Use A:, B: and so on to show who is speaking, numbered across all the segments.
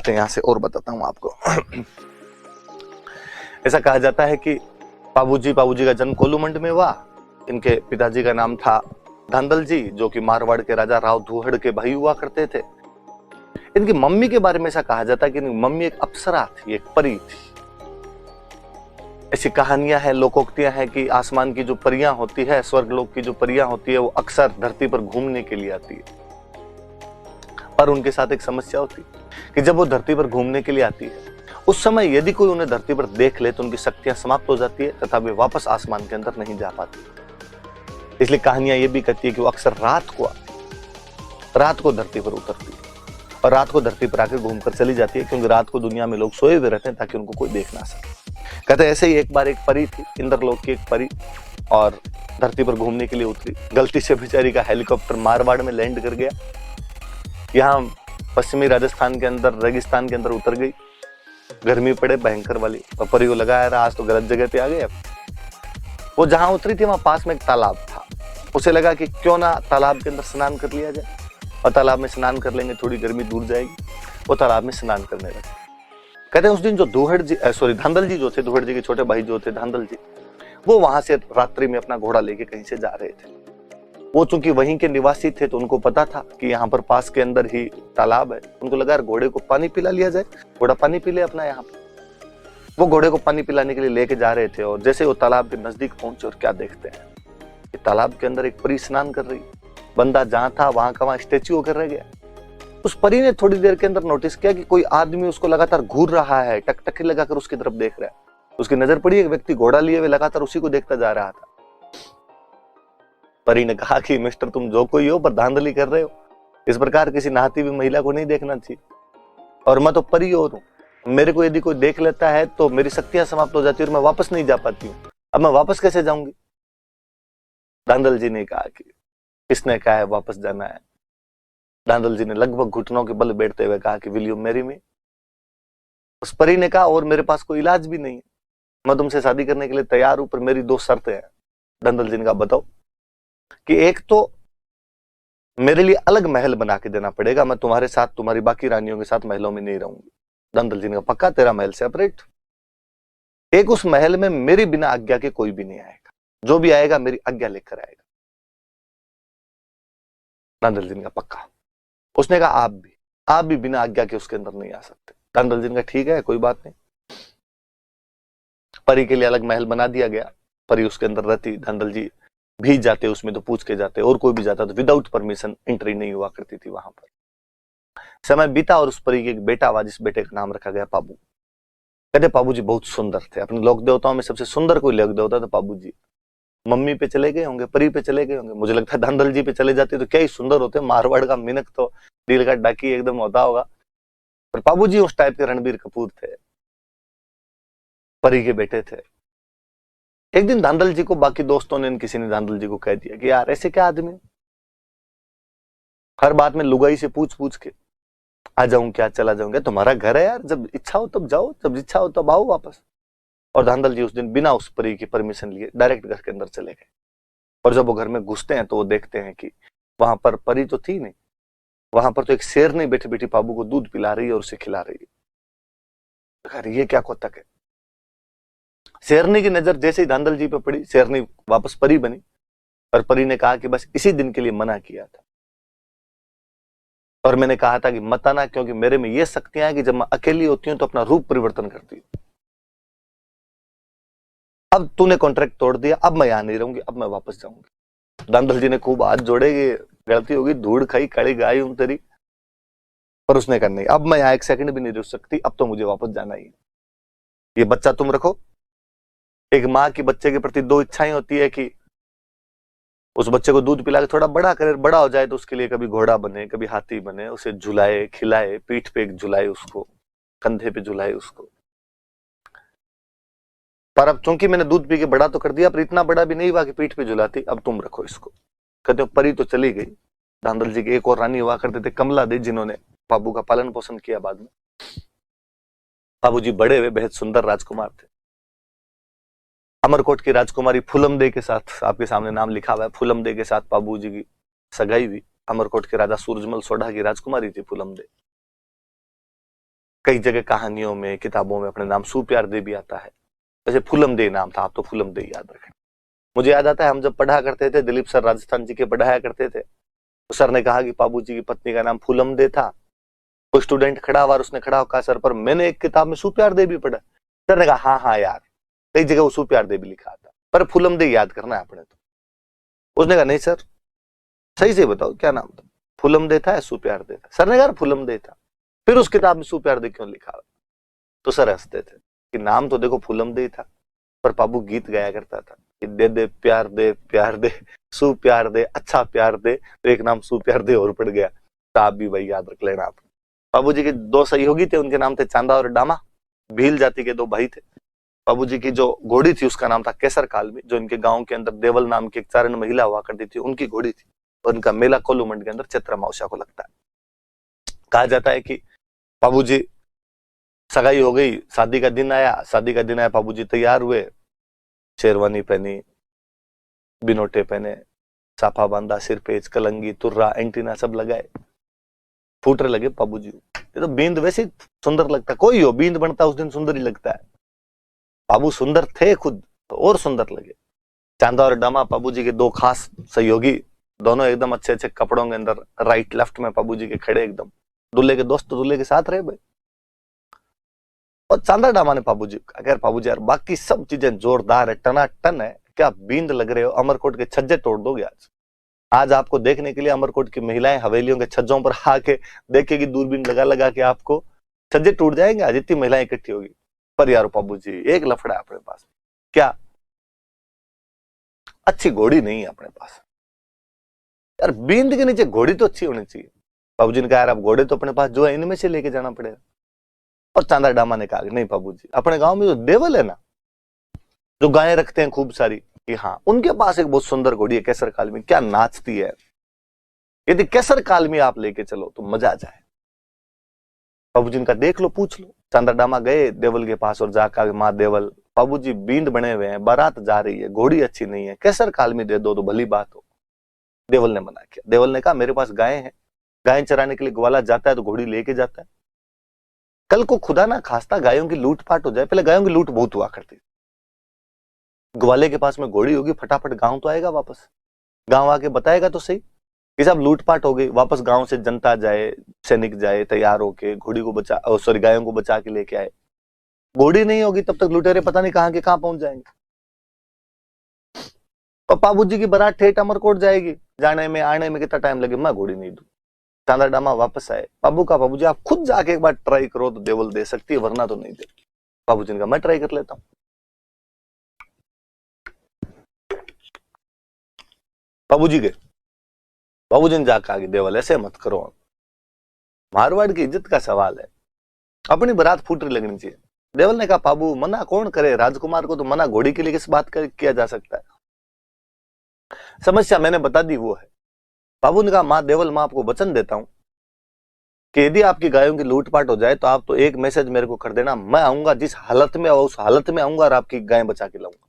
A: तो यहाँ से और बताता हूँ आपको। ऐसा कहा जाता है कि पाबूजी का जन्म कोलूमंड में हुआ। इनके पिताजी का नाम था धांधल जी, जो कि मारवाड़ के राजा राव धूहड़ के भाई हुआ करते थे। इनकी मम्मी के बारे में ऐसा कहा जाता है कि इनकी मम्मी एक अप्सरा थी, एक परी थी। ऐसी कहानियां हैं, लोकोक्तियां हैं कि आसमान की जो परियां होती है, स्वर्गलोक की जो परियां होती है, वो अक्सर धरती पर घूमने के लिए आती है। पर उनके साथ एक समस्या होती है कि जब वो धरती पर घूमने के लिए आती है, उस समय यदि कोई उन्हें धरती पर देख ले तो उनकी शक्तियां समाप्त हो जाती है तथा वे वापस आसमान के अंदर नहीं जा पाती। इसलिए कहानियां ये भी कहती है कि वो अक्सर रात को धरती पर उतरती है और रात को धरती पर आकर घूमकर चली जाती है, क्योंकि रात को दुनिया में लोग सोए हुए रहते हैं ताकि उनको कोई देख ना सके। कहते हैं ऐसे ही एक बार एक परी थी, इंद्रलोक की एक परी, और धरती पर घूमने के लिए उतरी। गलती से बेचारी का हेलीकॉप्टर मारवाड़ में लैंड कर गया। यहाँ पश्चिमी राजस्थान के अंदर रेगिस्तान के अंदर उतर गई। गर्मी पड़े भयंकर वाली, और परी को लगाया रहा आज तो गलत जगह पे आ गए। वो जहां उतरी थी वहां पास में एक तालाब था। उसे लगा कि क्यों ना तालाब के अंदर स्नान कर लिया जाए, और तालाब में स्नान कर लेंगे, थोड़ी गर्मी दूर जाएगी। वो तालाब में स्नान करने लगे। कहते हैं उस दिन जो धांधल जी जो थे, धूहड़ जी के छोटे भाई जो थे धांधल जी, वो वहां से रात्रि में अपना घोड़ा लेके कहीं से जा रहे थे। वो चूंकि वहीं के निवासी थे तो उनको पता था कि यहाँ पर पास के अंदर ही तालाब है। उनको लगा घोड़े को पानी पिला लिया जाए, घोड़ा पानी पी ले अपना यहाँ पर। वो घोड़े को पानी पिलाने के लिए लेके जा रहे थे, और जैसे वो तालाब के नजदीक पहुंचे और क्या देखते हैं कि तालाब के अंदर एक परी स्नान कर रही। बंदा जहां था वहां का वहां स्टेच्यू होकर रह गया। उस परी ने थोड़ी देर के अंदर नोटिस किया कि कोई आदमी उसको लगातार घूर रहा है, टकटकी लगाकर उसकी तरफ देख रहा है। उसकी नजर पड़ी, एक व्यक्ति घोड़ा लिए हुए लगातार उसी को देखता जा रहा था। परी ने कहा कि मिस्टर, तुम जो कोई हो पर धांधली कर रहे हो, इस प्रकार किसी नहाती हुई महिला को नहीं देखना चाहिए, और मैं तो परी और हूं। मेरे को यदि कोई देख लेता है तो मेरी शक्तियां समाप्त हो जाती है और मैं वापस नहीं जा पाती हूँ। अब मैं वापस कैसे जाऊंगी? धांधल जी ने कहा कि किसने कहा है वापस जाना है? धांधल जी ने लगभग घुटनों के बल बैठते हुए कहा कि विल यू मैरी मी? उस परी ने कहा, और मेरे पास कोई इलाज भी नहीं है, मैं तुमसे शादी करने के लिए तैयार हूं, पर मेरी दो शर्तें हैं। धांधल जी ने कहा, बताओ। कि एक तो मेरे लिए अलग महल बना के देना पड़ेगा, मैं तुम्हारे साथ, तुम्हारी बाकी रानियों के साथ महलों में नहीं रहूंगी। धांधल जी ने कहा, पक्का? तेरा महल सेपरेट? एक उस महल में मेरी बिना आज्ञा के कोई भी नहीं आएगा, जो भी आएगा मेरी आज्ञा लेकर आएगा। धांधल जी ने कहा, पक्का? उसने कहा, आप भी बिना आज्ञा के उसके अंदर नहीं आ सकते। धांधल जी ने कहा, ठीक है, कोई बात नहीं। परी के लिए अलग महल बना दिया गया। परी उसके अंदर रहती। धांधल जी भी जाते उसमें तो पूछ के जाते, और कोई भी जाता तो विदाउट परमिशन एंट्री नहीं हुआ करती थी वहां पर। समय बीता और उस परी के एक बेटा हुआ, जिस बेटे का नाम रखा गया पाबू। कहते पाबू जी बहुत सुंदर थे। अपने लोक देवताओं में सबसे सुंदर कोई लोक देवता था पाबू जी। मम्मी पे चले गए होंगे, परी पे चले गए होंगे, मुझे लगता है धांधल जी पे चले जाते तो क्या ही सुंदर होते। मारवाड़ का मिनक तो दिल का डाकी एकदम होता होगा, पर पाबू जी उस टाइप के रणबीर कपूर थे, परी के बेटे थे। एक दिन धांधल जी को बाकी दोस्तों ने, किसी ने धांधल जी को कह दिया कि यार ऐसे क्या आदमी, हर बात में लुगाई से पूछ पूछ के आ जाऊं क्या, चला जाऊं क्या? तुम्हारा घर है यार, जब इच्छा हो तब जाओ, जब इच्छा हो तब आओ वापस। और धांधल जी उस दिन बिना उस परी की परमिशन लिए डायरेक्ट घर के अंदर चले गए। और जब वो घर में घुसते हैं तो वो देखते हैं कि वहां पर परी तो थी नहीं, वहां पर तो एक शेरनी बैठी बैठी बाबू को दूध पिला रही है और उसे खिला रही है। ये क्या कोतक है? शेरनी की नजर जैसे ही धांधल जी पे पड़ी, शेरनी वापस परी बनी, और परी ने कहा कि बस इसी दिन के लिए मना किया था, और मैंने कहा था कि मत आना, क्योंकि मेरे में ये शक्तियां हैं कि जब मैं अकेली होती हूं तो अपना रूप परिवर्तन करती हूं। अब तूने कॉन्ट्रैक्ट तोड़ दिया, अब मैं यहां नहीं रहूंगी, अब मैं वापस जाऊंगी। धांधल जी ने खूब हाथ जोड़े, गलती होगी, धूड़ खाई, काली गाय हूं तेरी। पर उसने कहा नहीं, अब मैं यहां एक सेकंड भी नहीं रुक सकती, अब तो मुझे वापस जाना ही है। ये बच्चा तुम रखो। एक माँ की बच्चे के प्रति दो इच्छाएं होती है कि उस बच्चे को दूध पिला के थोड़ा बड़ा करे, बड़ा हो जाए तो उसके लिए कभी घोड़ा बने, कभी हाथी बने, उसे झुलाए, खिलाए, पीठ पे झुलाए उसको, कंधे पे झुलाए उसको। पर अब चूंकि मैंने दूध पी के बड़ा तो कर दिया, पर इतना बड़ा भी नहीं हुआ कि पीठ पे झुलाती, अब तुम रखो इसको। कहते हो परी तो चली गई। धांधल जी के एक और रानी हुआ करते थे, कमला दी, जिन्होंने बाबू का पालन पोषण किया बाद में। बाबू जी बड़े हुए बेहद सुंदर राजकुमार थे। अमरकोट की राजकुमारी फूलमदे के साथ, आपके सामने नाम लिखा हुआ है, फूलमदे के साथ बाबू जी की सगाई हुई। अमरकोट के राजा सूरजमल सोढ़ा की राजकुमारी थी फूलमदे। कई जगह कहानियों में, किताबों में अपने नाम सुप्यार दे भी आता है। जैसे फूलम दे नाम था, आप तो फूलम दे याद रखें। मुझे याद आता है हम जब पढ़ा करते थे, दिलीप सर राजस्थान जी के पढ़ाया करते थे, तो सर ने कहा कि बाबू जी की पत्नी का नाम फूलम दे था। कोई स्टूडेंट खड़ा हुआ, उसने खड़ा होकर कहा सर पर मैंने एक किताब में सुप्यार दे भी पढ़ा। सर ने कहा हाँ हाँ यार, कई जगह वो सुप्यार दे भी लिखा था, पर फूलम दे याद करना है आपने। तो उसने कहा नहीं सर, सही से बताओ क्या नाम था, फूलम दे था या सुप्यार दे था? सर ने कहा फूलम दे था, फिर उस किताब में सुप्यार दे क्यों लिखा? तो सर हंसते थे कि नाम तो देखो फूलम दे था, पर बाबू गीत गाया करता था कि दे दे प्यार दे सुप्यार दे, अच्छा प्यार दे, तो एक नाम सुप्यार दे और पड़ गया। तो आप भी वही याद रख लेना। आप बाबू जी के दो सहयोगी थे, उनके नाम थे चांदा और डामा, भील जाति के दो भाई थे। बाबू जी की जो घोड़ी थी उसका नाम था केसर कालमी, जो इनके गांव के अंदर देवल नाम की एक चारण महिला हुआ करती थी, उनकी घोड़ी थी। और इनका मेला कोलूमंड के अंदर चैत्र अमावस्या को लगता है। कहा जाता है कि बाबू जी सगाई हो गई, शादी का दिन आया, बाबू जी तैयार हुए, शेरवानी पहनी, बिनोटे पहने, साफा बांधा, सिर पेच, कलंगी, तुर्रा, एंटीना सब लगाए, फूटने लगे बाबू जी। ये तो बींद वैसे सुंदर लगता है, कोई हो बींद बनता उस दिन सुंदर ही लगता है। बाबू सुंदर थे खुद तो और सुंदर लगे। चांदा और डामा बाबू जी के दो खास सहयोगी, दोनों एकदम अच्छे अच्छे कपड़ों के अंदर राइट लेफ्ट में बाबू जी के खड़े, एकदम दूल्हे के दोस्त दूल्हे के साथ रहे भाई। और चांदा डामा ने बाबू जी अगर बाबू जी यार बाकी सब चीजें जोरदार है, टनाटन है, क्या बींद लग रहे हो, अमरकोट के छज्जे तोड़ दोगे आज। आज आपको देखने के लिए अमरकोट की महिलाएं हवेलियों के छज्जों पर आके देखेगी, दूरबीन लगा लगा के, आपको छज्जे टूट जाएंगे आज, इतनी महिलाएं इकट्ठी होगी। पर यार बाबू जी एक लफड़ा है अपने पास, क्या अच्छी घोड़ी नहीं है अपने पास यार, बींद के नीचे घोड़ी तो अच्छी होनी चाहिए। बाबू जी ने कहा यार अब घोड़े तो अपने पास जो है इनमें से लेके जाना पड़ेगा। और चांदा डामा ने कहा नहीं बाबू जी, अपने गांव में जो देवल है ना, जो गायें रखते हैं खूब सारी, कि हाँ उनके पास एक बहुत सुंदर घोड़ी है केसर कालमी, क्या नाचती है, यदि केसर कालमी आप लेके चलो तो मजा आ जाए। बाबू जी का देख लो, पूछ लो। चांदा डामा गए देवल के पास और जाकर माँ देवल, बाबू जी बींद बने हुए हैं, बारात जा रही है, घोड़ी अच्छी नहीं है, केसर कालमी दे दो तो भली बात हो। देवल ने मना किया। देवल ने कहा मेरे पास गायें हैं, गायें चराने के लिए ग्वाला जाता है तो घोड़ी लेके जाता है, कल को खुदा ना खास्ता गायों की लूटपाट हो जाए, पहले गायों की लूट बहुत हुआ करती, ग्वाले के पास में घोड़ी होगी, फटाफट गांव तो आएगा वापस, गांव आके बताएगा तो सही कि साहब लूटपाट हो गई, वापस गांव से जनता जाए, सैनिक जाए तैयार होके, घोड़ी को बचा गायों को बचा के लेके आए। घोड़ी नहीं होगी तब तक लुटेरे पता नहीं कहां के कहां पहुंच जाएंगे। और बाबू जी की बारात ठेठ अमरकोट जाएगी, जाने में आने में कितना टाइम लगे, मैं घोड़ी नहीं दूं। चांदा डामा वापस आए, बाबू जी आप खुद जाके एक बार ट्राई करो तो देवल दे सकती है, वरना तो नहीं दे। बाबू जी ने कहा मैं ट्राई कर लेता हूं। बाबू जी गए, बाबू जी ने जाकर आगे देवल ऐसे मत करो, मारवाड़ की इज्जत का सवाल है, अपनी बारात फूटरी लगनी चाहिए। देवल ने कहा बाबू मना कौन करे, राजकुमार को तो मना घोड़ी के लिए किस बात कर किया जा सकता है, समस्या मैंने बता दी वो है। बाबू ने कहा माँ देवल, मैं आपको वचन देता हूं कि यदि आपकी गायों की लूटपाट हो जाए तो आप तो एक मैसेज मेरे को कर देना, मैं आऊंगा जिस हालत में उस हालत में आऊंगा और आपकी गायें बचा के लाऊंगा।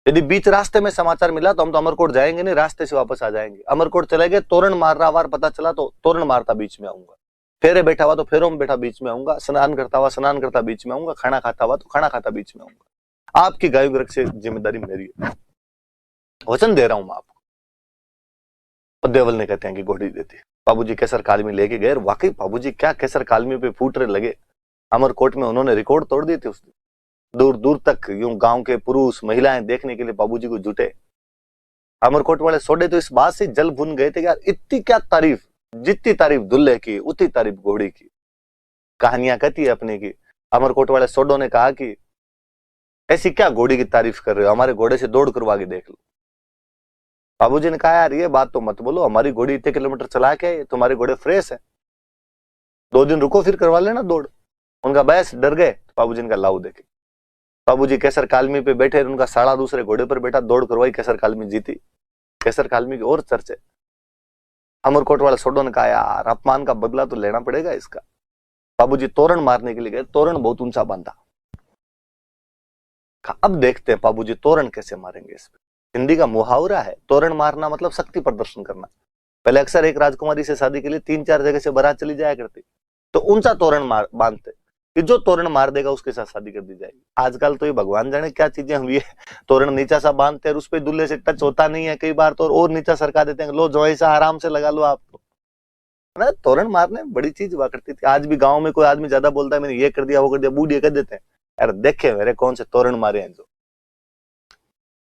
A: यदि बीच रास्ते में समाचार मिला तो हम तो अमरकोट जाएंगे नहीं, रास्ते से वापस आ जाएंगे। अमरकोट चले गए, तोरण मार रहा वार पता चला तो तोरण मारता बीच में आऊंगा, फेरे बैठा हुआ तो फेरों में बैठा बीच में आऊंगा, स्नान करता हुआ स्नान करता बीच में आऊंगा, खाना खाता हुआ तो खाना खाता बीच में आऊंगा। आपकी गायों की रक्षा जिम्मेदारी मेरी है, वचन दे रहा हूं मैं आपको। और देवल ने कहते हैं कि घोड़ी देती है। बाबूजी केसर कालमी लेके गए, वाकई बाबूजी क्या केसर कालमी पे फूटने लगे। अमरकोट में उन्होंने रिकॉर्ड तोड़ दिए थे उस दिन, दूर दूर तक यूं गांव के पुरुष महिलाएं देखने के लिए बाबूजी को जुटे। अमरकोट वाले सोडे तो इस बात से जल भुन गए थे कि यार इतनी क्या तारीफ, जितनी तारीफ दुल्हे की उतनी तारीफ घोड़ी की। कहानियां कहती है अपने की, अमरकोट वाले सोडो ने कहा कि ऐसी क्या घोड़ी की तारीफ कर रहे हो, हमारे घोड़े से दौड़ करवा के देख लो। बाबूजी ने कहा यार ये बात तो मत बोलो, हमारी घोड़ी इतने किलोमीटर चला के, तुम्हारे घोड़े फ्रेश है, 2 दिन रुको फिर करवा लेना दौड़। उनका बस डर गए। बाबूजी ने कहा लाओ देखे। बाबूजी केसर कालमी पे बैठे, उनका साड़ा दूसरे घोड़े पर बैठा, दौड़ करवाई, केसर कालमी जीती। केसर कालमी की और चर्चे। अमरकोट वाले सोडो ने कहा यार अपमान का बदला तो लेना पड़ेगा इसका। बाबूजी तोरण मारने के लिए गए, तोरण बहुत ऊंचा बांधा। अब देखते हैं बाबूजी तोरण कैसे मारेंगे। इस पे हिंदी का मुहावरा है, तोरण मारना मतलब शक्ति प्रदर्शन करना। पहले अक्सर एक राजकुमारी से शादी के लिए 3-4 जगह से बारात चली जाया करती, तो ऊंचा तोरण बांधते कि जो तोरण मार देगा उसके साथ शादी कर दी जाएगी। आजकल तो ये भगवान जाने क्या चीजें हम ये तोरण नीचा सा बांधते हैं, उस पर दूल्हे से टच होता नहीं है, कई बार तो और नीचा सरका देते हैं, लो जो ऐसा आराम से लगा लो आप। तो ना तोरण मारने बड़ी चीज हुआ करती थी। आज भी गांव में कोई आदमी ज्यादा बोलता है मैंने ये कर दिया वो कर दिया, बूढ़े कर देते हैं, यार देखे मेरे कौन से तोरण मारे हैं। जो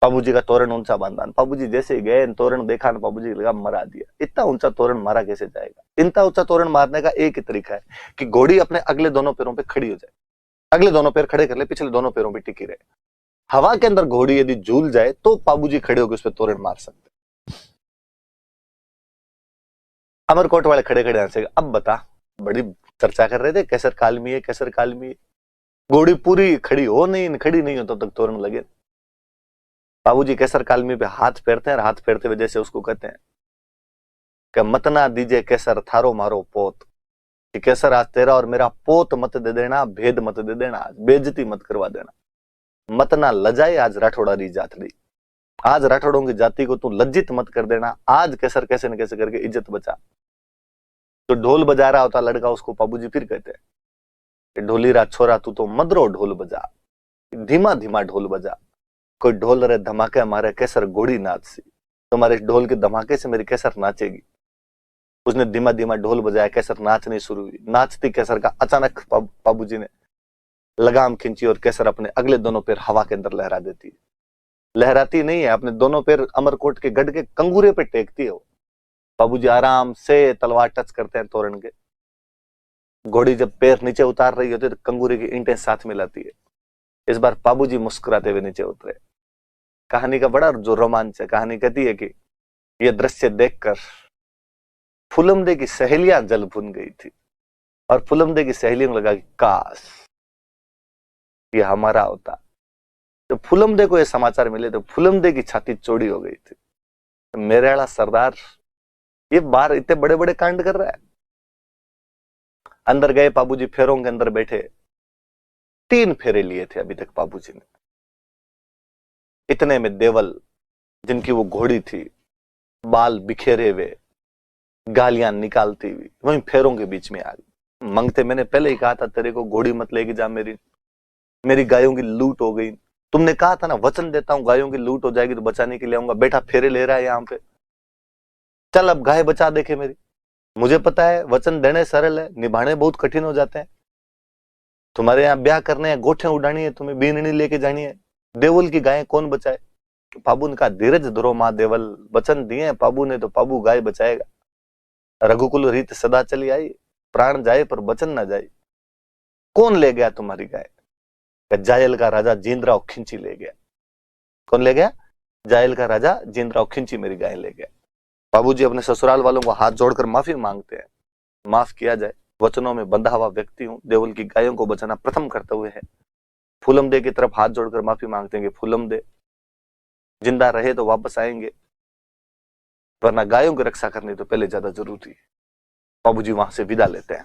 A: बाबूजी का तोरण ऊंचा बांधा, बाबूजी जैसे ही गए तोरण देखा ना, बाबूजी लगा मरा दिया। इतना ऊंचा तोरण मारा कैसे जाएगा? इतना ऊंचा तोरण मारने का एक ही तरीका है कि घोड़ी अपने अगले दोनों पैरों पे खड़ी हो जाए, अगले दोनों पैर खड़े कर ले, पिछले दोनों पैरों पे टिकी रहे। हवा के अंदर घोड़ी यदि झूल जाए तो बाबूजी खड़े होकर उस पर तोरण मार सकते। अमरकोट वाले खड़े खड़े हंसे, अब बता, बड़ी चर्चा कर रहे थे कैसर कालमी है, कैसर कालमी है। घोड़ी पूरी खड़ी हो नहीं, खड़ी नहीं हो तब तक तोरण लगे। बाबूजी कैसर कालमी पे हाथ फेरते हैं, और हाथ फेरते हुए जैसे उसको कहते हैं कि मत ना दीजिए कैसर थारो मारो पोत, कि कैसर आज तेरा और मेरा पोत मत दे देना, भेद मत दे देना, आज बेइज्जती मत करवा देना, मत ना लजाए आज राठौड़ा री जातड़ी, आज राठौड़ों की जाति को तू लज्जित मत कर देना, आज कैसर कैसे न कैसे करके इज्जत बचा। तो ढोल बजा रहा होता लड़का, उसको बाबूजी फिर कहते हैं कि ढोली रा छोरा तू तो मदरो ढोल बजा, धीमा धीमा ढोल बजा, कोई ढोल रे धमाके हमारे कैसर घोड़ी नाच सी, तुम्हारे ढोल के धमाके से मेरी कैसर नाचेगी। उसने धीमा धीमा ढोल बजाया, कैसर नाचनी शुरू हुई। नाचती कैसर का अचानक बाबूजी ने लगाम खींची और कैसर अपने अगले दोनों पैर हवा के अंदर लहरा देती है। लहराती नहीं है, अपने दोनों पैर अमरकोट के गढ़ के कंगूरे पे टेकती है वो। बाबूजी आराम से तलवार टच करते हैं तोरण के। घोड़ी जब पैर नीचे उतार रही होती है तो कंगूरे की ईंटें साथ मिलाती है। इस बार बाबूजी मुस्कुराते हुए नीचे उतरे। कहानी का बड़ा जो रोमांच है, कहानी कहती है कि यह दृश्य देखकर फुलमदे की सहेलियां जल भुन गई थी, और फुलमदे की सहेलियों को लगा कि काश ये हमारा होता। तो फुलमदे को ये समाचार मिले तो फुलमदे की छाती चौड़ी हो गई थी। तो मेरे वाला सरदार ये बाहर इतने बड़े बड़े कांड कर रहा है। अंदर गए, बाबूजी फेरों के अंदर बैठे, 3 फेरे लिए थे अभी तक बाबूजी ने। इतने में देवल, जिनकी वो घोड़ी थी, बाल बिखेरे हुए, गालियां निकालती हुई, वहीं फेरों के बीच में आ गई। मंगते, मैंने पहले ही कहा था तेरे को घोड़ी मत लेके जा, मेरी गायों की लूट हो गई। तुमने कहा था ना, वचन देता हूं गायों की लूट हो जाएगी तो बचाने के लिए आऊंगा। बेटा फेरे ले रहा है यहाँ पे, चल अब गाय बचा देखे मेरी। मुझे पता है वचन देने सरल है, निभाने बहुत कठिन हो जाते हैं। तुम्हारे यहाँ ब्याह करने हैं, गोठे उड़ानी है, तुम्हें बीननी लेके जानी है, देवल की गायें कौन बचाए? पाबू ने कहा धीरज धरो माँ देवल, वचन दिए पाबू ने तो पाबू गाय बचाएगा। रघुकुल रीत सदा चली आई, प्राण जाए पर वचन ना जाए। कौन ले गया तुम्हारी गाय? जायल का राजा जींद्राव खिंची ले गया। कौन ले गया? जायल का राजा जींद्राव खिंची मेरी गाय ले गया। बाबूजी अपने ससुराल वालों को हाथ जोड़कर माफी मांगते हैं, माफ किया जाए, वचनों में बंधा हुआ व्यक्ति हूं, देवल की गायों को बचाना प्रथम कर्तव्य है। फूलमदे की तरफ हाथ जोड़कर माफी मांगते हैं कि फूलमदे जिंदा रहे तो वापस आएंगे, वरना गायों की रक्षा करनी तो पहले ज्यादा जरूरी है। बाबूजी वहां से विदा लेते हैं।